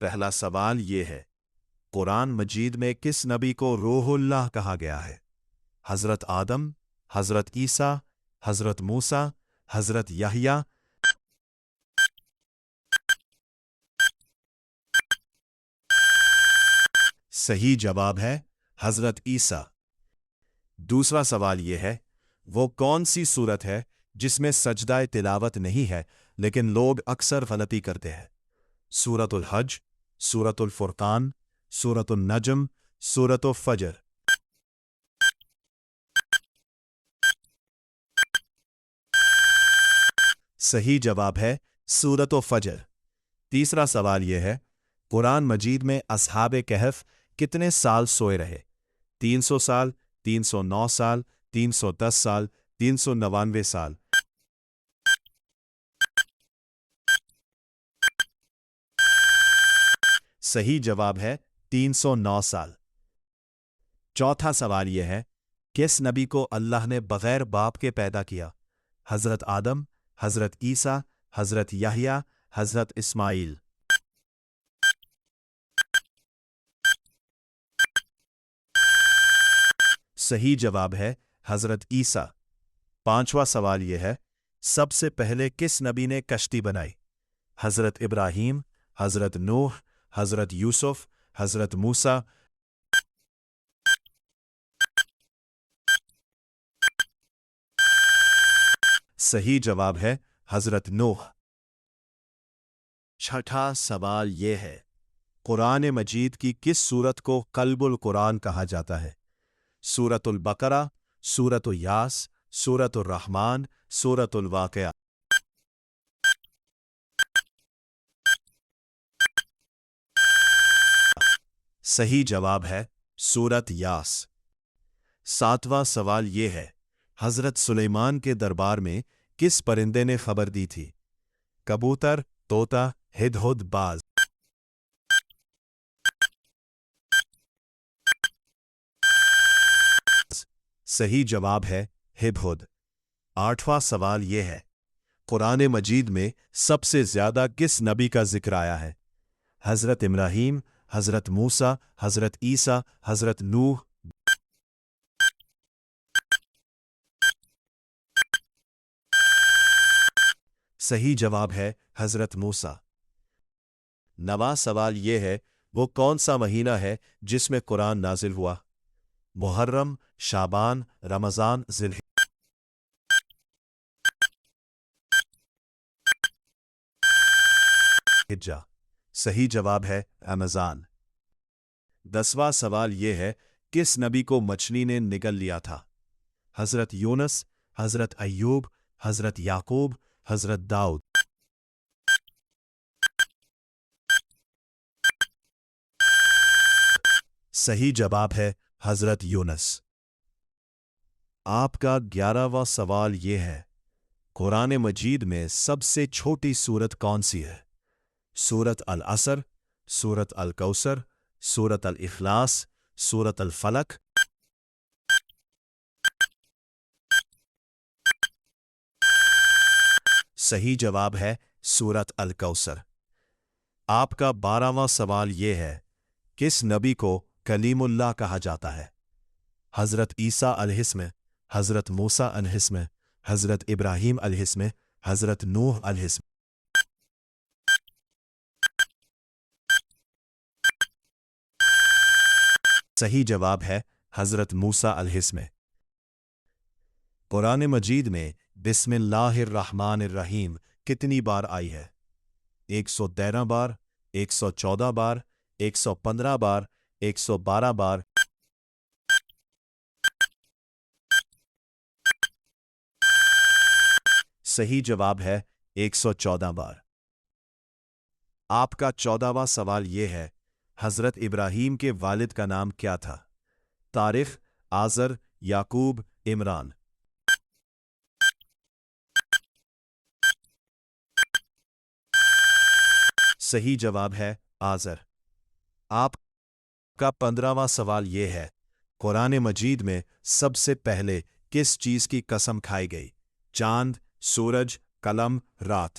پہلا سوال یہ ہے، قرآن مجید میں کس نبی کو روح اللہ کہا گیا ہے؟ حضرت آدم، حضرت عیسیٰ، حضرت موسیٰ، حضرت یحییٰ؟ صحیح جواب ہے حضرت عیسیٰ۔ دوسرا سوال یہ ہے، وہ کون سی سورت ہے جس میں سجدہ تلاوت نہیں ہے لیکن لوگ اکثر غلطی کرتے ہیں؟ سورۃ الحج، سورۃ الفرقان، سورۃ النجم، سورۃ الفجر؟ صحیح جواب ہے سورۃ الفجر۔ تیسرا سوال یہ ہے، قرآن مجید میں اصحاب کہف کتنے سال سوئے رہے؟ 300 سال، 309 سال، 310 سال، 399 سال؟ صحیح جواب ہے 309 سال۔ چوتھا سوال یہ ہے، کس نبی کو اللہ نے بغیر باپ کے پیدا کیا؟ حضرت آدم، حضرت عیسیٰ، حضرت یحییٰ، حضرت اسماعیل؟ صحیح جواب ہے حضرت عیسیٰ۔ پانچواں سوال یہ ہے، سب سے پہلے کس نبی نے کشتی بنائی؟ حضرت ابراہیم، حضرت نوح، حضرت یوسف، حضرت موسیٰ؟ صحیح جواب ہے حضرت نوح۔ چھٹا سوال یہ ہے، قرآن مجید کی کس سورت کو قلب القرآن کہا جاتا ہے؟ سورۃ البقرہ، سورۃ یاس، سورۃ الرحمن، سورۃ الواقعہ؟ صحیح جواب ہے سورۃ یاس۔ ساتواں سوال یہ ہے، حضرت سلیمان کے دربار میں کس پرندے نے خبر دی تھی؟ کبوتر، طوطا، ہدہد، باز؟ صحیح جواب ہے ہدہد۔ آٹھواں سوال یہ ہے، قرآن مجید میں سب سے زیادہ کس نبی کا ذکر آیا ہے؟ حضرت ابراہیم، حضرت موسیٰ، حضرت عیسیٰ، حضرت نوح؟ صحیح جواب ہے حضرت موسیٰ۔ نواں سوال یہ ہے، وہ کون سا مہینہ ہے جس میں قرآن نازل ہوا؟ محرم، شعبان، رمضان، ذی الحجہ؟ صحیح جواب ہے رمضان۔ 10واں سوال یہ ہے، کس نبی کو مچھلی نے نگل لیا تھا؟ حضرت یونس، حضرت ایوب، حضرت یعقوب، حضرت داؤد؟ صحیح جواب ہے حضرت یونس۔ آپ کا 11واں سوال یہ ہے، قرآن مجید میں سب سے چھوٹی سورت کون سی ہے؟ سورت العصر، سورت الکوثر، سورت الاخلاص، سورت الفلق؟ صحیح جواب ہے سورت الکوثر۔ آپ کا 12واں سوال یہ ہے، کس نبی کو کلیم اللہ کہا جاتا ہے؟ حضرت عیسیٰ علیہ السلام، حضرت موسیٰ علیہ السلام، حضرت ابراہیم علیہ السلام، حضرت نوح علیہ السلام؟ صحیح جواب ہے حضرت موسیٰ علیہ السلام۔ قرآن مجید میں بسم اللہ الرحمن الرحیم کتنی بار آئی ہے؟ 113 بار، 114 بار، 115 بار، 112 بار؟ صحیح جواب ہے 114 بار۔ آپ کا 14واں سوال یہ ہے، حضرت ابراہیم کے والد کا نام کیا تھا؟ طارق، آزر، یعقوب، عمران؟ صحیح جواب ہے آزر۔ آپ کا 15واں سوال یہ ہے، قرآن مجید میں سب سے پہلے کس چیز کی قسم کھائی گئی؟ چاند، سورج، قلم، رات؟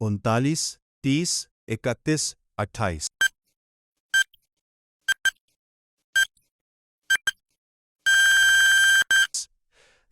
39, 30, 31, 28।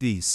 30।